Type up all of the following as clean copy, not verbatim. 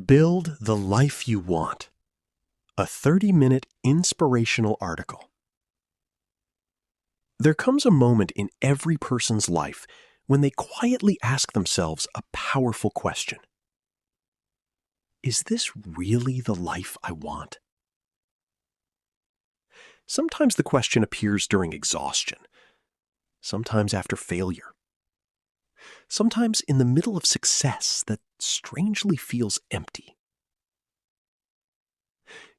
Build the life you want. A 30-minute inspirational article. There comes a moment in every person's life when they quietly ask themselves a powerful question. Is this really the life I want? Sometimes the question appears during exhaustion, sometimes after failure, sometimes in the middle of success that strangely feels empty.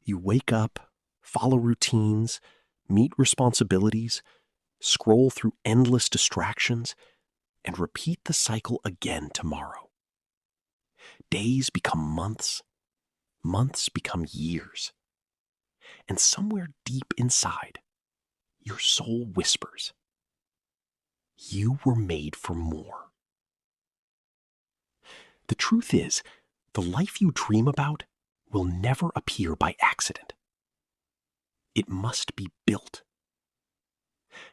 You wake up, follow routines, meet responsibilities, scroll through endless distractions, and repeat the cycle again tomorrow. Days become months, months become years, and somewhere deep inside, your soul whispers, "You were made for more." The truth is, the life you dream about will never appear by accident. It must be built.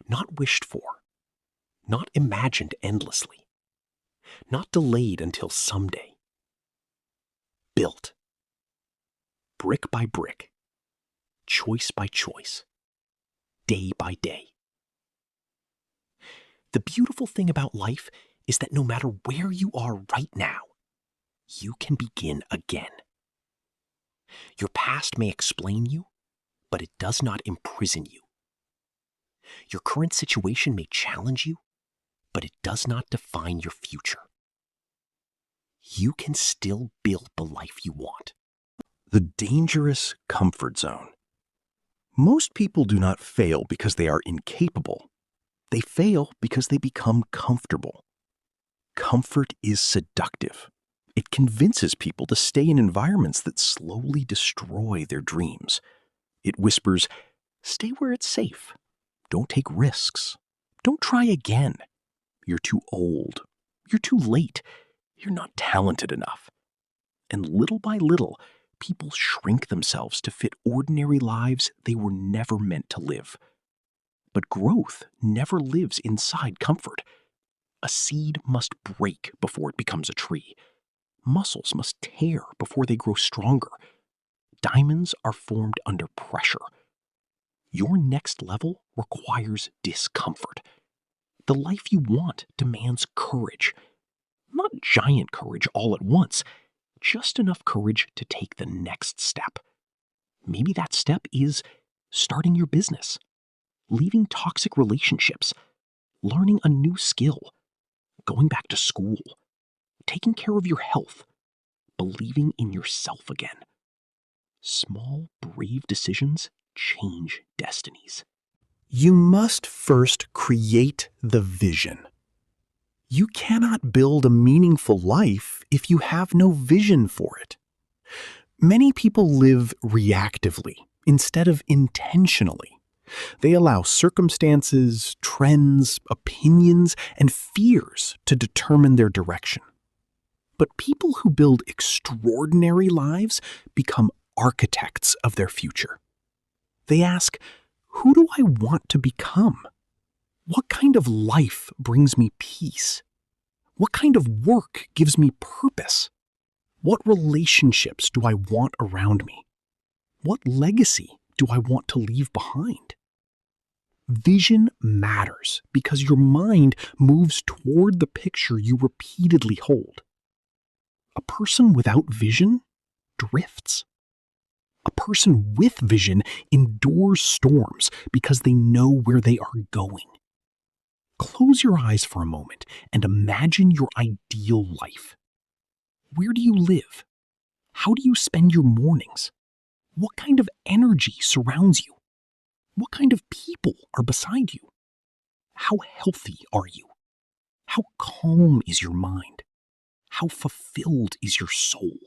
Not wished for, not imagined endlessly, not delayed until someday. Built. Brick by brick, choice by choice, day by day. The beautiful thing about life is that no matter where you are right now, you can begin again. Your past may explain you, but it does not imprison you. Your current situation may challenge you, but it does not define your future. You can still build the life you want. The dangerous comfort zone. Most people do not fail because they are incapable. They fail because they become comfortable. Comfort is seductive. It convinces people to stay in environments that slowly destroy their dreams. It whispers, "Stay where it's safe. Don't take risks. Don't try again. You're too old. You're too late. You're not talented enough." And little by little, people shrink themselves to fit ordinary lives they were never meant to live. But growth never lives inside comfort. A seed must break before it becomes a tree. Muscles must tear before they grow stronger. Diamonds are formed under pressure. Your next level requires discomfort. The life you want demands courage. Not giant courage all at once, just enough courage to take the next step. Maybe that step is starting your business, leaving toxic relationships, learning a new skill, going back to school, taking care of your health, believing in yourself again. Small, brave decisions change destinies. You must first create the vision. You cannot build a meaningful life if you have no vision for it. Many people live reactively instead of intentionally. They allow circumstances, trends, opinions, and fears to determine their direction. But people who build extraordinary lives become architects of their future. They ask, who do I want to become? What kind of life brings me peace? What kind of work gives me purpose? What relationships do I want around me? What legacy do I want to leave behind? Vision matters because your mind moves toward the picture you repeatedly hold. A person without vision drifts. A person with vision endures storms because they know where they are going. Close your eyes for a moment and imagine your ideal life. Where do you live? How do you spend your mornings? What kind of energy surrounds you? What kind of people are beside you? How healthy are you? How calm is your mind? How fulfilled is your soul?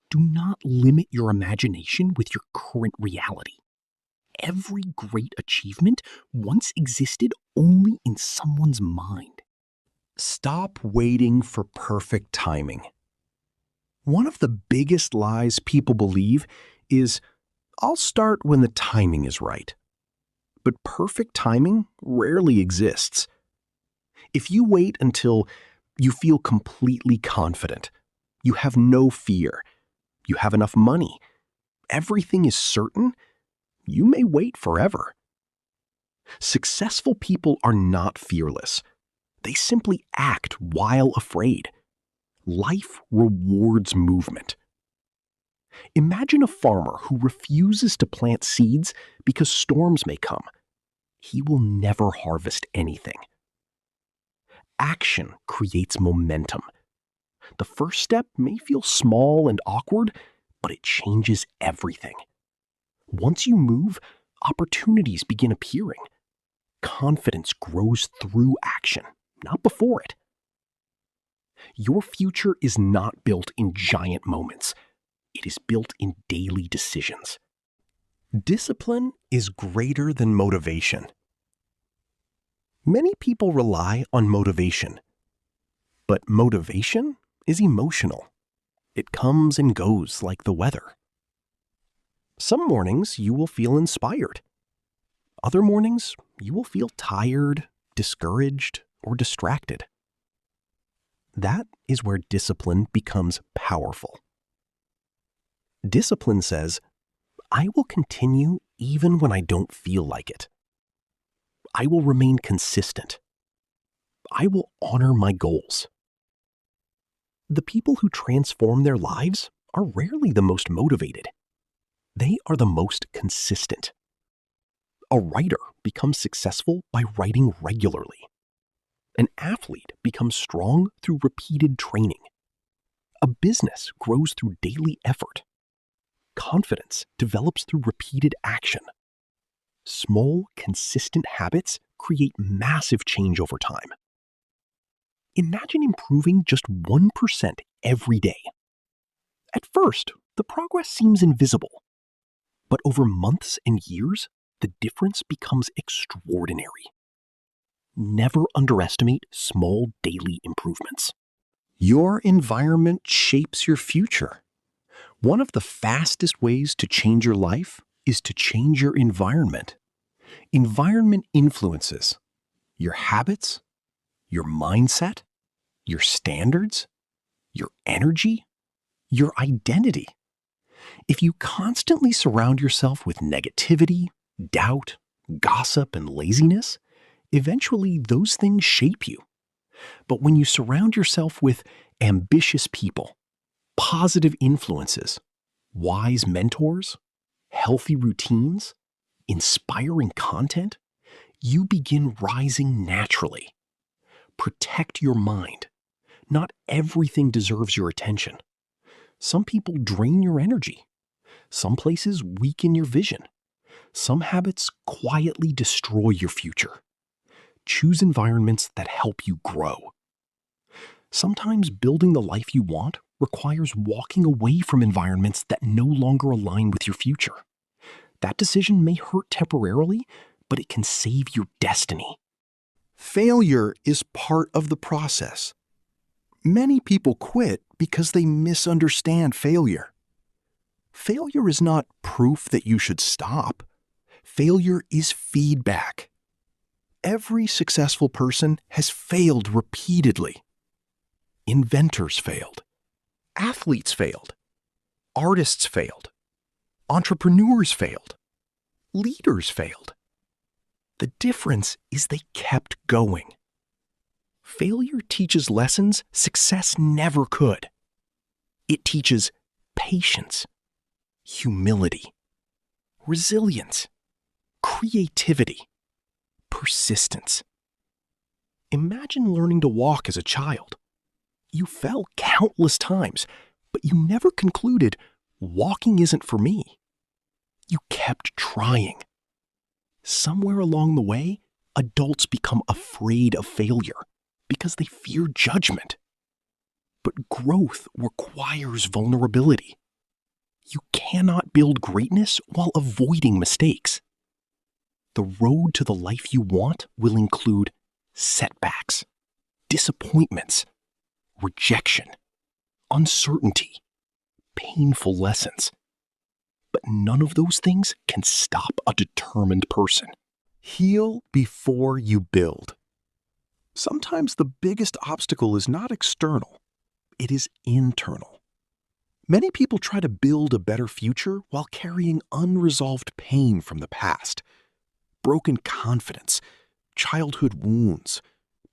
Do not limit your imagination with your current reality. Every great achievement once existed only in someone's mind. Stop waiting for perfect timing. One of the biggest lies people believe is, "I'll start when the timing is right." But perfect timing rarely exists. If you wait until you feel completely confident, You have no fear. You have enough money. Everything is certain. You may wait forever. Successful people are not fearless. They simply act while afraid. Life rewards movement. Imagine a farmer who refuses to plant seeds because storms may come. He will never harvest anything. Action creates momentum. The first step may feel small and awkward, but it changes everything. Once you move, opportunities begin appearing. Confidence grows through action, not before it. Your future is not built in giant moments. It is built in daily decisions. Discipline is greater than motivation. Many people rely on motivation, but motivation is emotional. It comes and goes like the weather. Some mornings you will feel inspired. Other mornings you will feel tired, discouraged, or distracted. That is where discipline becomes powerful. Discipline says, I will continue even when I don't feel like it. I will remain consistent. I will honor my goals. The people who transform their lives are rarely the most motivated. They are the most consistent. A writer becomes successful by writing regularly. An athlete becomes strong through repeated training. A business grows through daily effort. Confidence develops through repeated action. Small, consistent habits create massive change over time. Imagine improving just 1% every day. At first, the progress seems invisible. But over months and years, the difference becomes extraordinary. Never underestimate small daily improvements. Your environment shapes your future. One of the fastest ways to change your life is to change your environment. Environment influences your habits, your mindset, your standards, your energy, your identity. If you constantly surround yourself with negativity, doubt, gossip, and laziness, eventually those things shape you. But when you surround yourself with ambitious people, positive influences, wise mentors, healthy routines, inspiring content, you begin rising naturally. Protect your mind. Not everything deserves your attention. Some people drain your energy. Some places weaken your vision. Some habits quietly destroy your future. Choose environments that help you grow. Sometimes building the life you want requires walking away from environments that no longer align with your future. That decision may hurt temporarily, but it can save your destiny. Failure is part of the process. Many people quit because they misunderstand failure. Failure is not proof that you should stop. Failure is feedback. Every successful person has failed repeatedly. Inventors failed. Athletes failed. Artists failed. Entrepreneurs failed. Leaders failed. The difference is they kept going. Failure teaches lessons success never could. It teaches patience, humility, resilience, creativity, persistence. Imagine learning to walk as a child. You fell countless times, but you never concluded, walking isn't for me. You kept trying. Somewhere along the way, adults become afraid of failure because they fear judgment. But growth requires vulnerability. You cannot build greatness while avoiding mistakes. The road to the life you want will include setbacks, disappointments, rejection, uncertainty, painful lessons. But none of those things can stop a determined person. Heal before you build. Sometimes the biggest obstacle is not external. It is internal. Many people try to build a better future while carrying unresolved pain from the past, broken confidence, childhood wounds,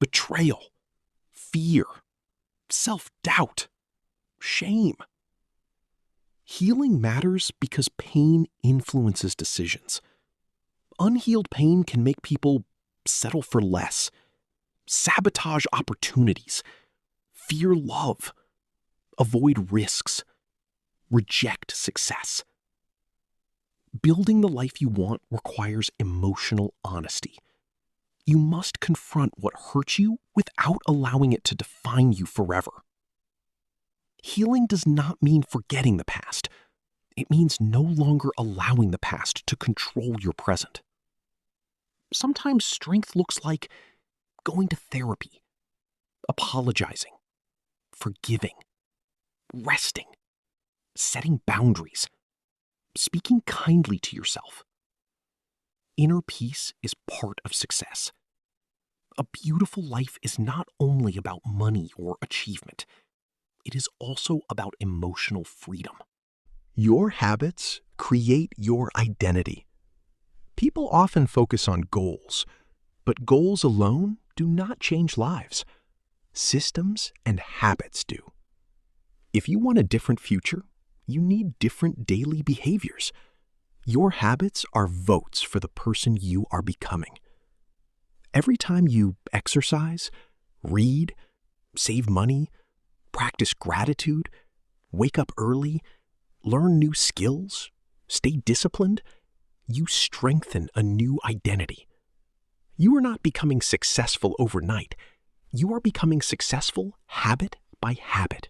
betrayal, fear, self-doubt, shame. Healing matters because pain influences decisions. Unhealed pain can make people settle for less, sabotage opportunities, fear love, avoid risks, reject success. Building the life you want requires emotional honesty. You must confront what hurts you without allowing it to define you forever. Healing does not mean forgetting the past. It means no longer allowing the past to control your present. Sometimes strength looks like going to therapy, apologizing, forgiving, resting, setting boundaries, speaking kindly to yourself. Inner peace is part of success. A beautiful life is not only about money or achievement. It is also about emotional freedom. Your habits create your identity. People often focus on goals, but goals alone do not change lives. Systems and habits do. If you want a different future, you need different daily behaviors. Your habits are votes for the person you are becoming. Every time you exercise, read, save money, practice gratitude, wake up early, learn new skills, stay disciplined, you strengthen a new identity. You are not becoming successful overnight. You are becoming successful habit by habit.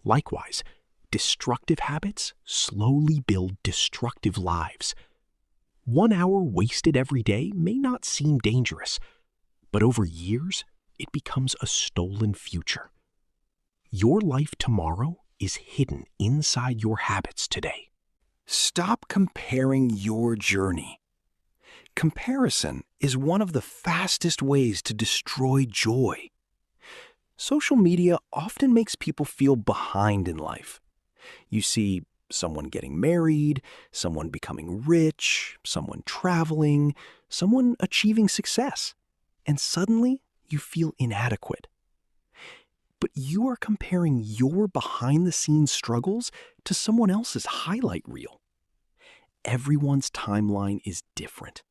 Likewise, destructive habits slowly build destructive lives. 1 hour wasted every day may not seem dangerous, but over years, it becomes a stolen future. Your life tomorrow is hidden inside your habits today. Stop comparing your journey. Comparison is one of the fastest ways to destroy joy. Social media often makes people feel behind in life. You see someone getting married, someone becoming rich, someone traveling, someone achieving success, and suddenly you feel inadequate. But you are comparing your behind-the-scenes struggles to someone else's highlight reel. Everyone's timeline is different.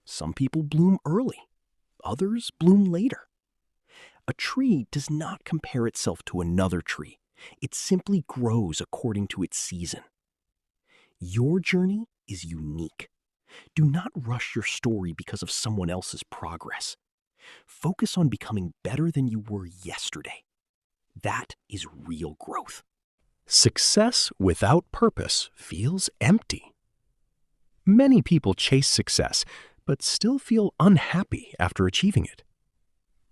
Some people bloom early, others bloom later. A tree does not compare itself to another tree. It simply grows according to its season. Your journey is unique. Do not rush your story because of someone else's progress. Focus on becoming better than you were yesterday. That is real growth. Success without purpose feels empty. Many people chase success, but still feel unhappy after achieving it.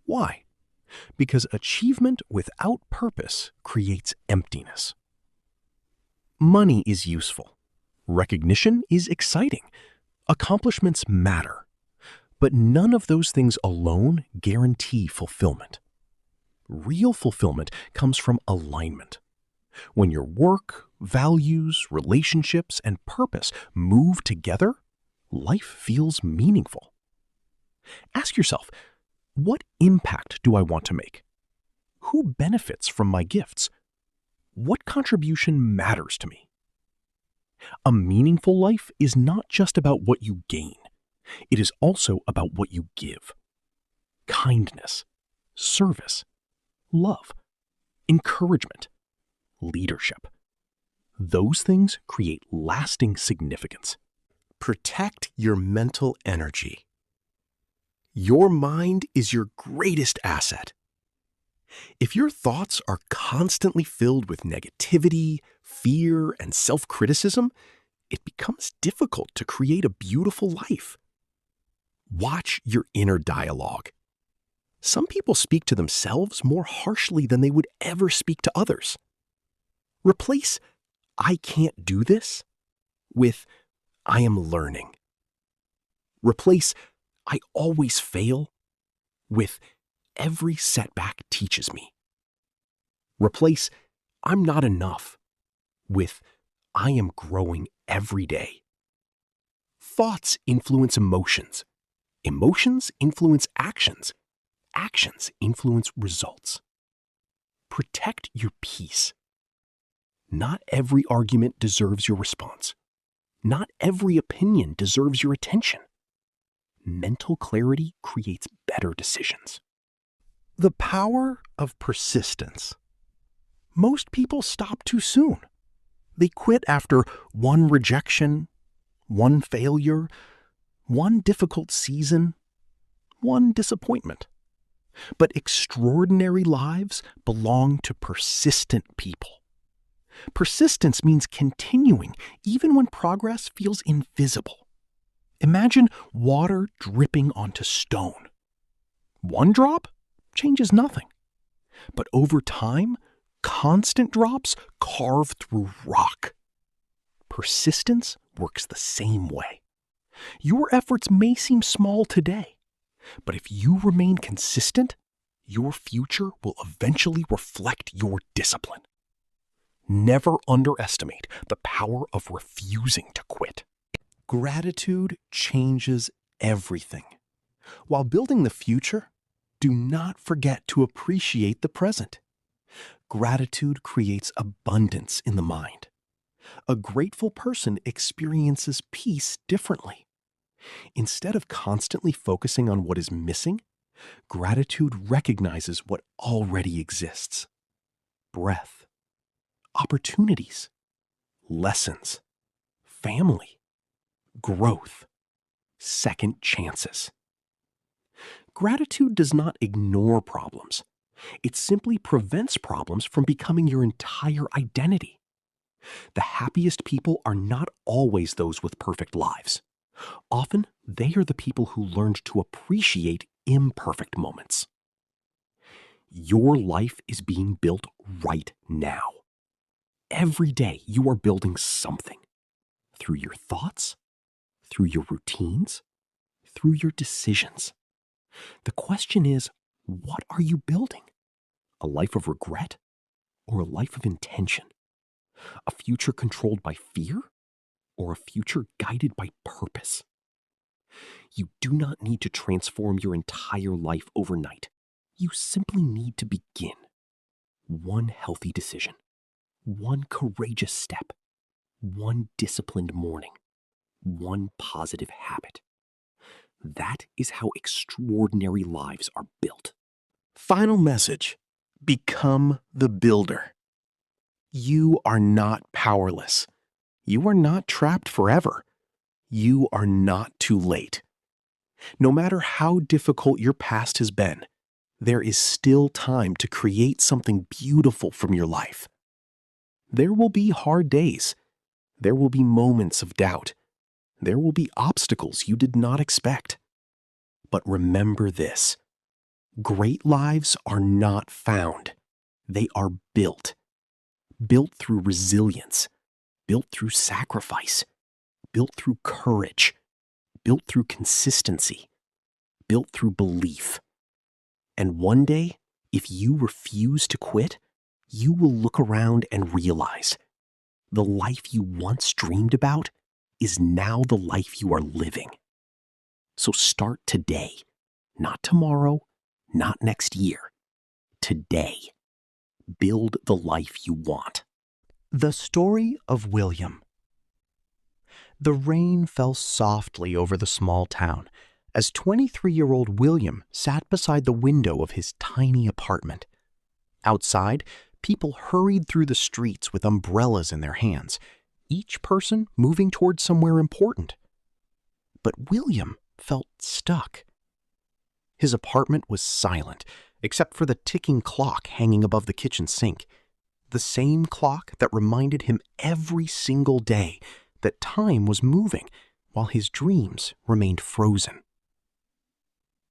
Why? Because achievement without purpose creates emptiness. Money is useful. Recognition is exciting. Accomplishments matter. But none of those things alone guarantee fulfillment. Real fulfillment comes from alignment. When your work, values, relationships, and purpose move together, life feels meaningful. Ask yourself, what impact do I want to make? Who benefits from my gifts? What contribution matters to me? A meaningful life is not just about what you gain. It is also about what you give. Kindness, service, love, encouragement, leadership. Those things create lasting significance. Protect your mental energy. Your mind is your greatest asset. If your thoughts are constantly filled with negativity, fear, and self-criticism, it becomes difficult to create a beautiful life. Watch your inner dialogue. Some people speak to themselves more harshly than they would ever speak to others. Replace "I can't do this" with "I am learning." Replace "I always fail" with "every setback teaches me." Replace "I'm not enough" with "I am growing every day." Thoughts influence emotions. Emotions influence actions. Actions influence results. Protect your peace. Not every argument deserves your response. Not every opinion deserves your attention. Mental clarity creates better decisions. The power of persistence. Most people stop too soon. They quit after one rejection, one failure, one difficult season, one disappointment. But extraordinary lives belong to persistent people. Persistence means continuing even when progress feels invisible. Imagine water dripping onto stone. One drop changes nothing. But over time, constant drops carve through rock. Persistence works the same way. Your efforts may seem small today, but if you remain consistent, your future will eventually reflect your discipline. Never underestimate the power of refusing to quit. Gratitude changes everything. While building the future, do not forget to appreciate the present. Gratitude creates abundance in the mind. A grateful person experiences peace differently. Instead of constantly focusing on what is missing, gratitude recognizes what already exists. Breath, opportunities, lessons, family, growth, second chances. Gratitude does not ignore problems. It simply prevents problems from becoming your entire identity. The happiest people are not always those with perfect lives. Often, they are the people who learned to appreciate imperfect moments. Your life is being built right now. Every day, you are building something. Through your thoughts, through your routines, through your decisions. The question is, what are you building? A life of regret or a life of intention? A future controlled by fear or a future guided by purpose? You do not need to transform your entire life overnight. You simply need to begin. One healthy decision, one courageous step, one disciplined morning, one positive habit. That is how extraordinary lives are built. Final message: become the builder. You are not powerless. You are not trapped forever. You are not too late. No matter how difficult your past has been, there is still time to create something beautiful from your life. There will be hard days. There will be moments of doubt. There will be obstacles you did not expect. But remember this: great lives are not found. They are built. Built through resilience, built through sacrifice, built through courage, built through consistency, built through belief. And one day, if you refuse to quit, you will look around and realize the life you once dreamed about is now the life you are living. So start today, not tomorrow, not next year. Today. Build the life you want. The story of William. The rain fell softly over the small town as 23-year-old William sat beside the window of his tiny apartment. Outside, people hurried through the streets with umbrellas in their hands, each person moving toward somewhere important. But William felt stuck. His apartment was silent, except for the ticking clock hanging above the kitchen sink, the same clock that reminded him every single day that time was moving while his dreams remained frozen.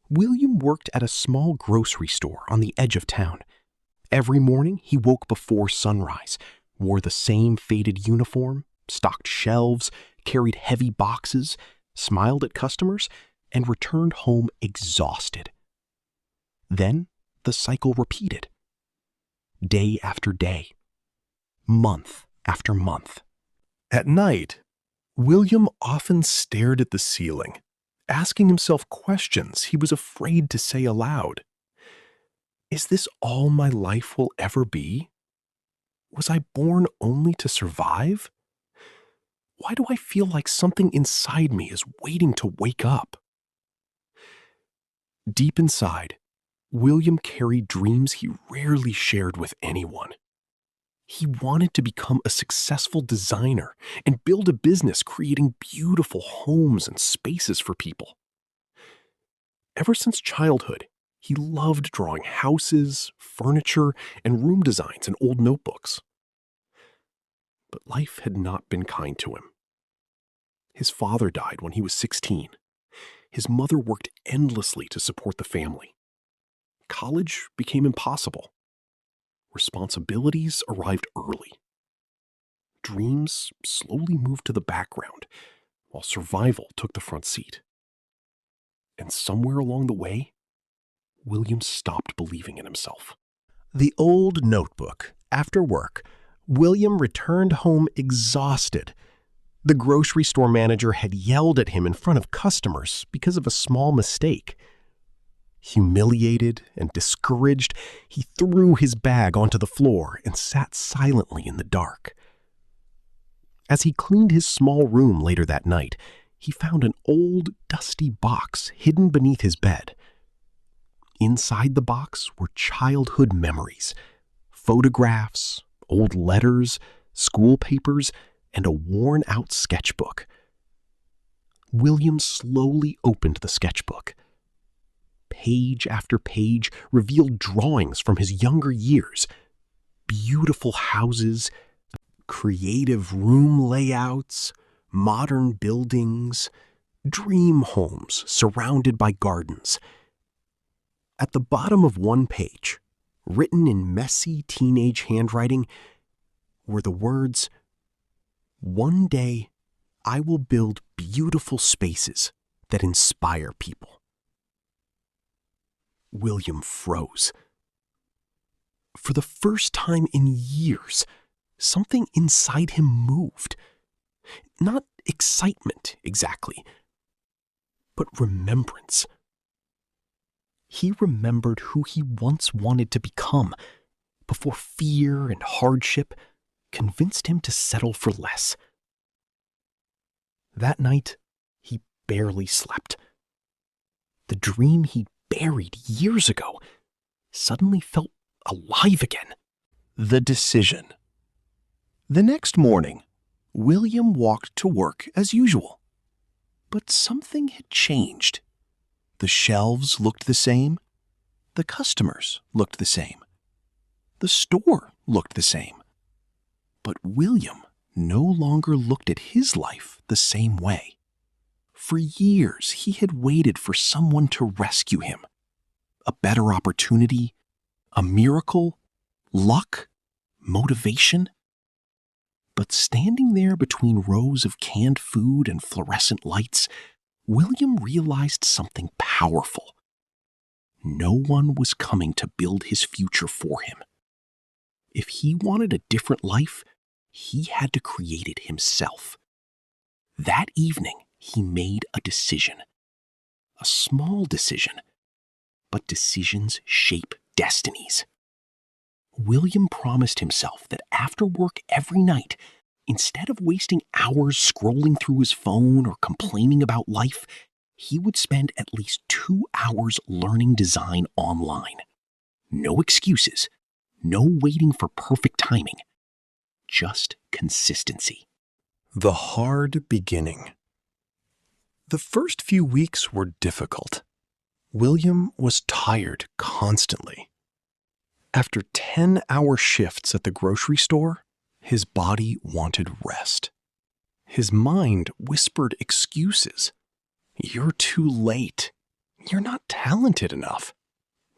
William worked at a small grocery store on the edge of town. Every morning he woke before sunrise, wore the same faded uniform, stocked shelves, carried heavy boxes, smiled at customers, and returned home exhausted. Then the cycle repeated. day after day, month after month. At night, William often stared at the ceiling, asking himself questions he was afraid to say aloud. Is this all my life will ever be? Was I born only to survive? Why do I feel like something inside me is waiting to wake up? Deep inside, William carried dreams he rarely shared with anyone. He wanted to become a successful designer and build a business creating beautiful homes and spaces for people. Ever since childhood, he loved drawing houses, furniture, and room designs in old notebooks. But life had not been kind to him. His father died when he was 16. His mother worked endlessly to support the family. College became impossible. Responsibilities arrived early. Dreams slowly moved to the background, while survival took the front seat. And somewhere along the way, William stopped believing in himself. The old notebook. After work, William returned home exhausted. The grocery store manager had yelled at him in front of customers because of a small mistake. Humiliated and discouraged, he threw his bag onto the floor and sat silently in the dark. As he cleaned his small room later that night, he found an old, dusty box hidden beneath his bed. Inside the box were childhood memories, photographs, old letters, school papers, and a worn-out sketchbook. William slowly opened the sketchbook. Page after page revealed drawings from his younger years, beautiful houses, creative room layouts, modern buildings, dream homes surrounded by gardens. At the bottom of one page, written in messy teenage handwriting, were the words, "One day, I will build beautiful spaces that inspire people." William froze. For the first time in years, something inside him moved. Not excitement exactly, but remembrance. He remembered who he once wanted to become before fear and hardship convinced him to settle for less. That night, he barely slept. The dream he'd buried years ago suddenly felt alive again. The decision. The next morning, William walked to work as usual. But something had changed. The shelves looked the same. The customers looked the same. The store looked the same. But William no longer looked at his life the same way. For years, he had waited for someone to rescue him. A better opportunity, a miracle, luck, motivation. But standing there between rows of canned food and fluorescent lights, William realized something powerful. No one was coming to build his future for him. If he wanted a different life, he had to create it himself. That evening, he made a decision. A small decision, but decisions shape destinies. William promised himself that after work every night, instead of wasting hours scrolling through his phone or complaining about life, he would spend at least 2 hours learning design online. No excuses, no waiting for perfect timing, just consistency. The hard beginning. The first few weeks were difficult. William was tired constantly. After 10-hour shifts at the grocery store, his body wanted rest. His mind whispered excuses. You're too late. You're not talented enough.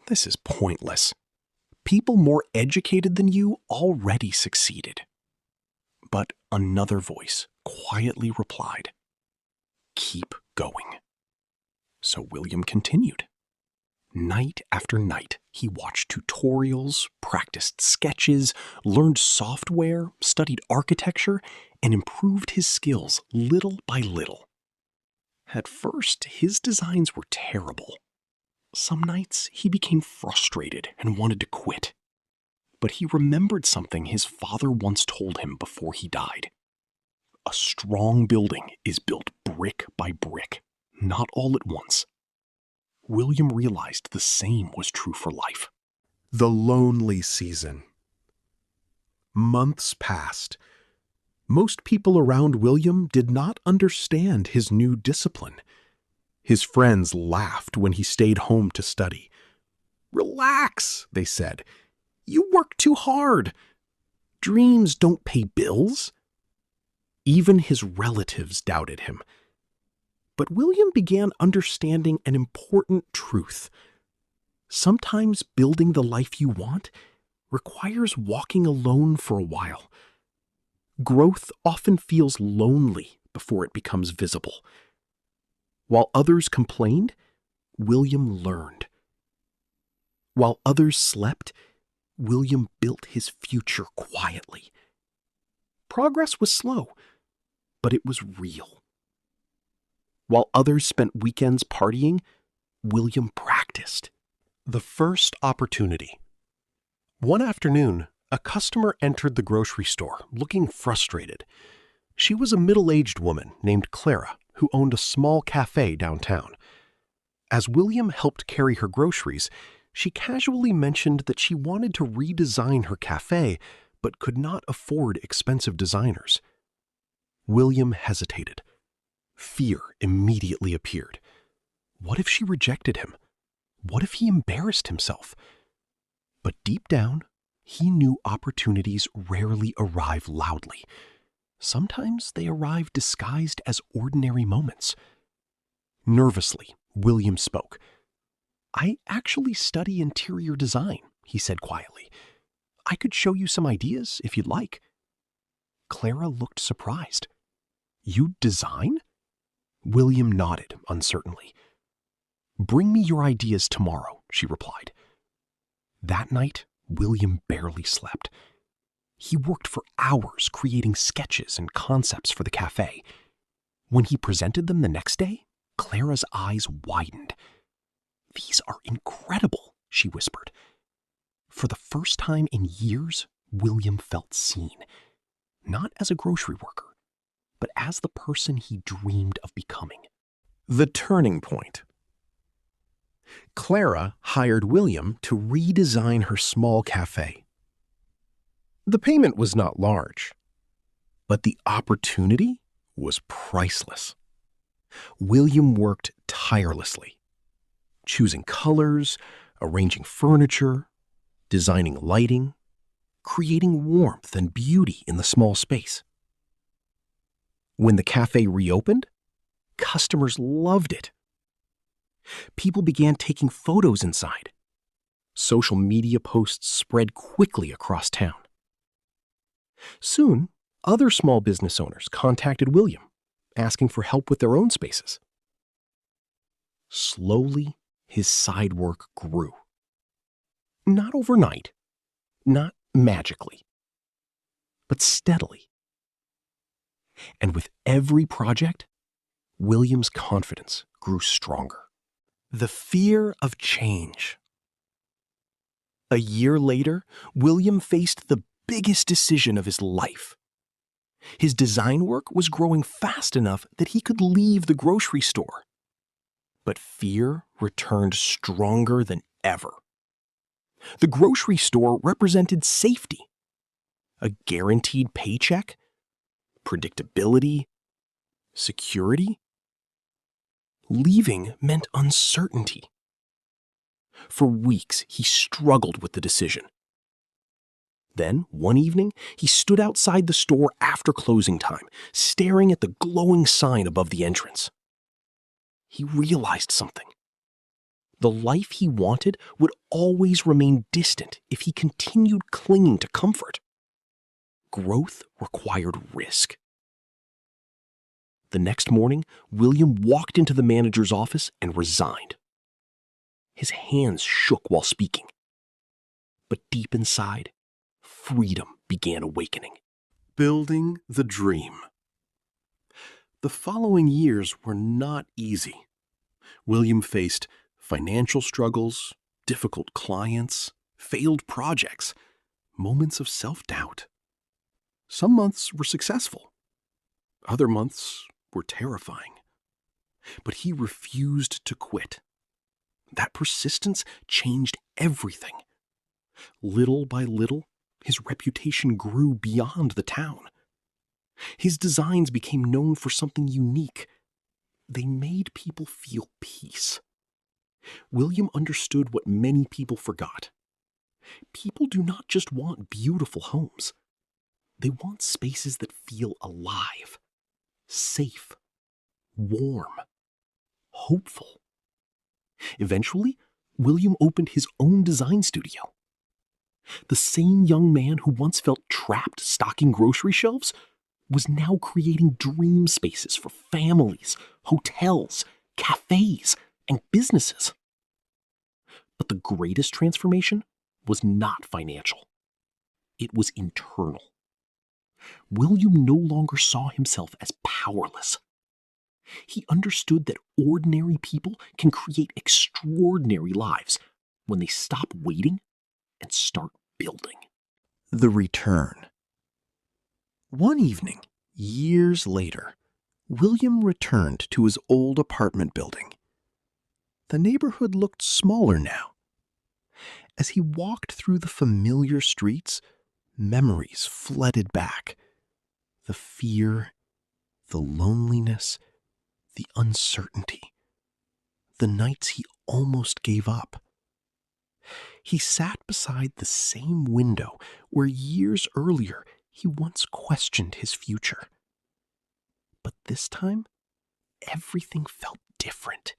This is pointless. People more educated than you already succeeded. But another voice quietly replied, "Keep going." So William continued. Night after night, he watched tutorials, practiced sketches, learned software, studied architecture, and improved his skills little by little. At first, his designs were terrible. Some nights, he became frustrated and wanted to quit. But he remembered something his father once told him before he died. A strong building is built brick by brick, not all at once. William realized the same was true for life. The lonely season. Months passed. Most people around William did not understand his new discipline. His friends laughed when he stayed home to study. "Relax," they said. "You work too hard. Dreams don't pay bills." Even his relatives doubted him. But William began understanding an important truth. Sometimes building the life you want requires walking alone for a while. Growth often feels lonely before it becomes visible. While others complained, William learned. While others slept, William built his future quietly. Progress was slow, but it was real. While others spent weekends partying, William practiced. The first opportunity. One afternoon, a customer entered the grocery store looking frustrated. She was a middle-aged woman named Clara who owned a small cafe downtown. As William helped carry her groceries, she casually mentioned that she wanted to redesign her cafe but could not afford expensive designers. William hesitated. Fear immediately appeared. What if she rejected him? What if he embarrassed himself? But deep down, he knew opportunities rarely arrive loudly. Sometimes they arrive disguised as ordinary moments. Nervously, William spoke. "I actually study interior design," he said quietly. "I could show you some ideas if you'd like." Clara looked surprised. "You design?" William nodded uncertainly. "Bring me your ideas tomorrow," she replied. That night, William barely slept. He worked for hours creating sketches and concepts for the cafe. When he presented them the next day, Clara's eyes widened. "These are incredible," she whispered. For the first time in years, William felt seen, not as a grocery worker, but as the person he dreamed of becoming. The turning point. Clara hired William to redesign her small cafe. The payment was not large, but the opportunity was priceless. William worked tirelessly, choosing colors, arranging furniture, designing lighting, creating warmth and beauty in the small space. When the cafe reopened, customers loved it. People began taking photos inside. Social media posts spread quickly across town. Soon, other small business owners contacted William, asking for help with their own spaces. Slowly, his side work grew. Not overnight, not magically, but steadily. And with every project, William's confidence grew stronger. The fear of change. A year later, William faced the biggest decision of his life. His design work was growing fast enough that he could leave the grocery store. But fear returned stronger than ever. The grocery store represented safety, a guaranteed paycheck, predictability, security. Leaving meant uncertainty. For weeks, he struggled with the decision. Then, one evening, he stood outside the store after closing time, staring at the glowing sign above the entrance. He realized something. The life he wanted would always remain distant if he continued clinging to comfort. Growth required risk. The next morning, William walked into the manager's office and resigned. His hands shook while speaking. But deep inside, freedom began awakening. Building the dream. The following years were not easy. William faced financial struggles, difficult clients, failed projects, moments of self-doubt. Some months were successful. Other months were terrifying. But he refused to quit. That persistence changed everything. Little by little, his reputation grew beyond the town. His designs became known for something unique. They made people feel peace. William understood what many people forgot. People do not just want beautiful homes. They want spaces that feel alive, safe, warm, hopeful. Eventually, William opened his own design studio. The same young man who once felt trapped stocking grocery shelves was now creating dream spaces for families, hotels, cafes, and businesses. But the greatest transformation was not financial. It was internal. William no longer saw himself as powerless. He understood that ordinary people can create extraordinary lives when they stop waiting and start building. The return. One evening, years later, William returned to his old apartment building. The neighborhood looked smaller now. As he walked through the familiar streets, memories flooded back. The fear, the loneliness, the uncertainty. The nights he almost gave up. He sat beside the same window where years earlier he once questioned his future. But this time, everything felt different.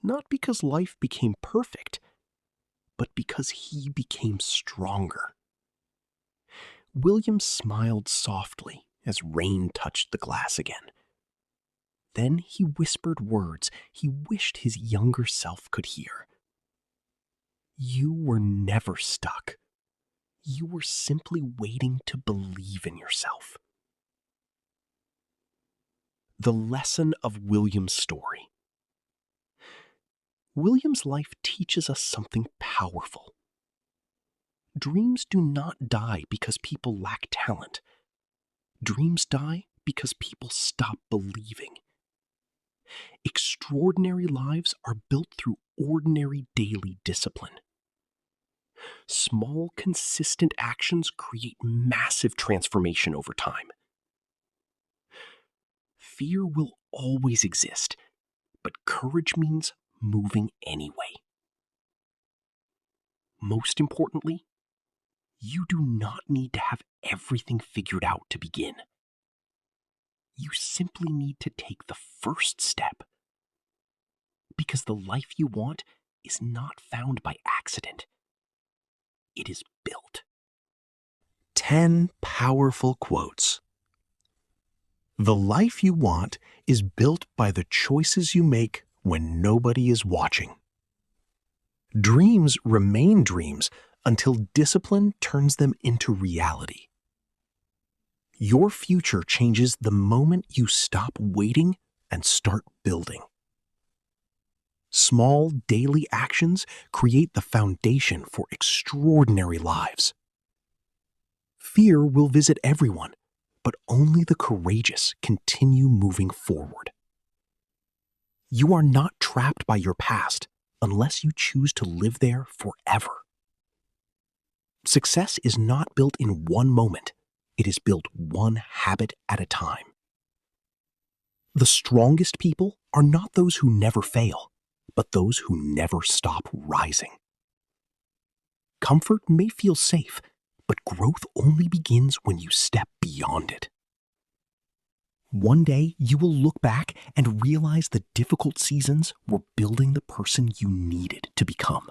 Not because life became perfect, but because he became stronger. William smiled softly as rain touched the glass again. Then he whispered words he wished his younger self could hear. You were never stuck. You were simply waiting to believe in yourself. The lesson of William's story. William's life teaches us something powerful. Dreams do not die because people lack talent. Dreams die because people stop believing. Extraordinary lives are built through ordinary daily discipline. Small, consistent actions create massive transformation over time. Fear will always exist, but courage means moving anyway. Most importantly, you do not need to have everything figured out to begin. You simply need to take the first step. Because the life you want is not found by accident. It is built. 10 powerful quotes. The life you want is built by the choices you make when nobody is watching. Dreams remain dreams until discipline turns them into reality. Your future changes the moment you stop waiting and start building. Small daily actions create the foundation for extraordinary lives. Fear will visit everyone, but only the courageous continue moving forward. You are not trapped by your past unless you choose to live there forever. Success is not built in one moment. It is built one habit at a time. The strongest people are not those who never fail, but those who never stop rising. Comfort may feel safe, but growth only begins when you step beyond it. One day, you will look back and realize the difficult seasons were building the person you needed to become.